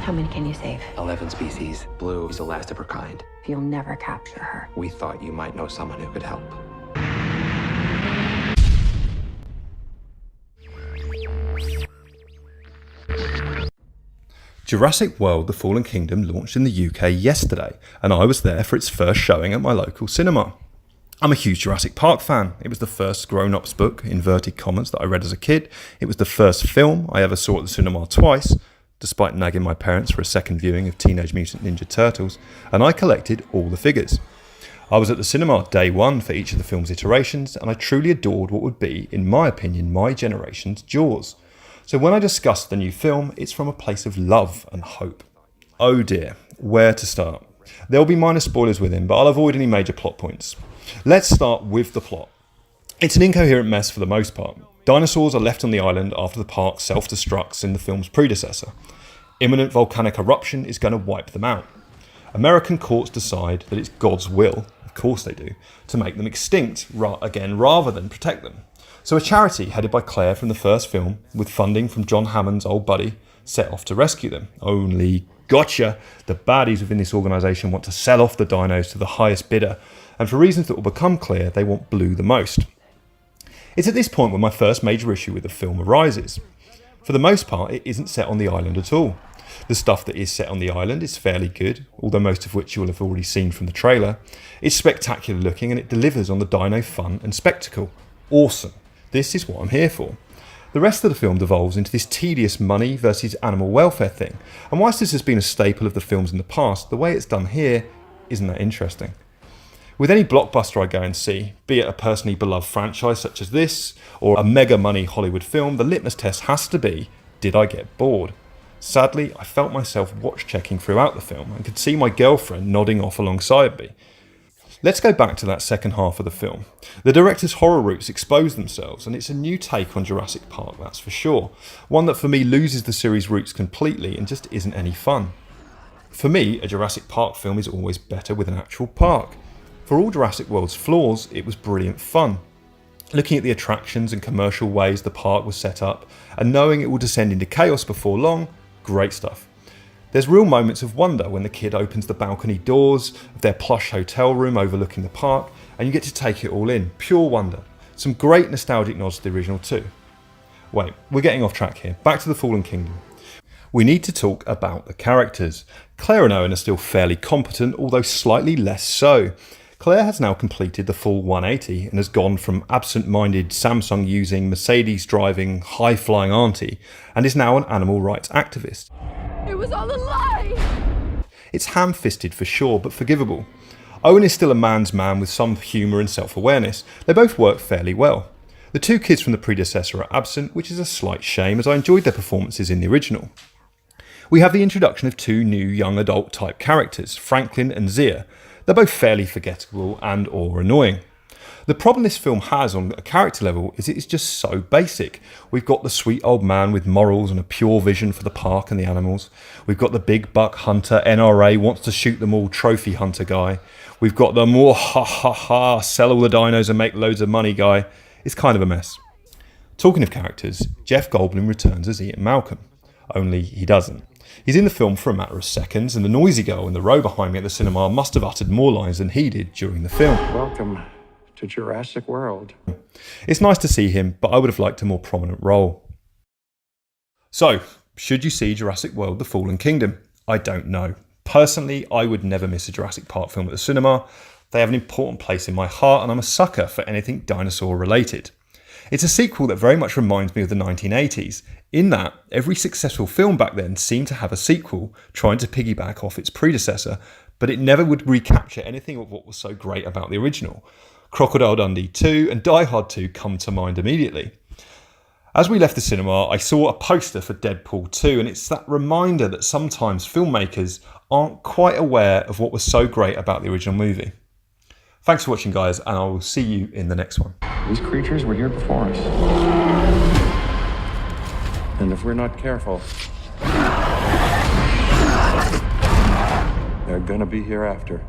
How many can you save? 11 species. Blue is the last of her kind. You'll never capture her. We thought you might know someone who could help. Jurassic World: The Fallen Kingdom launched in the UK yesterday, and I was there for its first showing at my local cinema. I'm a huge Jurassic Park fan. It was the first grown-ups book, inverted commas, that I read as a kid. It was the first film I ever saw at the cinema twice, despite nagging my parents for a second viewing of Teenage Mutant Ninja Turtles, and I collected all the figures. I was at the cinema day one for each of the film's iterations, and I truly adored what would be, in my opinion, my generation's Jaws. So when I discuss the new film, it's from a place of love and hope. Oh dear, where to start? There will be minor spoilers within, but I'll avoid any major plot points. Let's start with the plot. It's an incoherent mess for the most part. Dinosaurs are left on the island after the park self-destructs in the film's predecessor. Imminent volcanic eruption is going to wipe them out. American courts decide that it's God's will, of course they do, to make them extinct rather than protect them. So a charity headed by Claire from the first film, with funding from John Hammond's old buddy, set off to rescue them. Only, gotcha, the baddies within this organisation want to sell off the dinos to the highest bidder, and for reasons that will become clear, they want Blue the most. It's at this point when my first major issue with the film arises. For the most part, it isn't set on the island at all. The stuff that is set on the island is fairly good, although most of which you will have already seen from the trailer. It's spectacular looking and it delivers on the dino fun and spectacle. Awesome. This is what I'm here for. The rest of the film devolves into this tedious money versus animal welfare thing, and whilst this has been a staple of the films in the past, the way it's done here isn't that interesting. With any blockbuster I go and see, be it a personally beloved franchise such as this, or a mega money Hollywood film, the litmus test has to be, did I get bored? Sadly, I felt myself watch-checking throughout the film and could see my girlfriend nodding off alongside me. Let's go back to that second half of the film. The director's horror roots expose themselves, and it's a new take on Jurassic Park, that's for sure. One that for me loses the series' roots completely and just isn't any fun. For me, a Jurassic Park film is always better with an actual park. For all Jurassic World's flaws, it was brilliant fun. Looking at the attractions and commercial ways the park was set up, and knowing it will descend into chaos before long, great stuff. There's real moments of wonder when the kid opens the balcony doors of their plush hotel room overlooking the park, and you get to take it all in. Pure wonder. Some great nostalgic nods to the original too. Wait, we're getting off track here. Back to the Fallen Kingdom. We need to talk about the characters. Claire and Owen are still fairly competent, although slightly less so. Claire has now completed the full 180 and has gone from absent-minded Samsung-using, Mercedes-driving, high-flying auntie and is now an animal rights activist. It was all a lie! It's ham-fisted for sure, but forgivable. Owen is still a man's man with some humour and self-awareness. They both work fairly well. The two kids from the predecessor are absent, which is a slight shame as I enjoyed their performances in the original. We have the introduction of two new young adult type characters, Franklin and Zia. They're both fairly forgettable and or annoying. The problem this film has on a character level is it is just so basic. We've got the sweet old man with morals and a pure vision for the park and the animals. We've got the big buck hunter, NRA, wants to shoot them all, trophy hunter guy. We've got the more ha ha ha, sell all the dinos and make loads of money guy. It's kind of a mess. Talking of characters, Jeff Goldblum returns as Ian Malcolm. Only he doesn't. He's in the film for a matter of seconds, and the noisy girl in the row behind me at the cinema must have uttered more lines than he did during the film. Welcome to Jurassic World. It's nice to see him, but I would have liked a more prominent role. So, should you see Jurassic World: The Fallen Kingdom? I don't know. Personally, I would never miss a Jurassic Park film at the cinema. They have an important place in my heart, and I'm a sucker for anything dinosaur related. It's a sequel that very much reminds me of the 1980s, in that every successful film back then seemed to have a sequel trying to piggyback off its predecessor, but it never would recapture anything of what was so great about the original. Crocodile Dundee 2 and Die Hard 2 come to mind immediately. As we left the cinema, I saw a poster for Deadpool 2, and it's that reminder that sometimes filmmakers aren't quite aware of what was so great about the original movie. Thanks for watching, guys, and I will see you in the next one. These creatures were here before us. And if we're not careful, they're gonna be here after.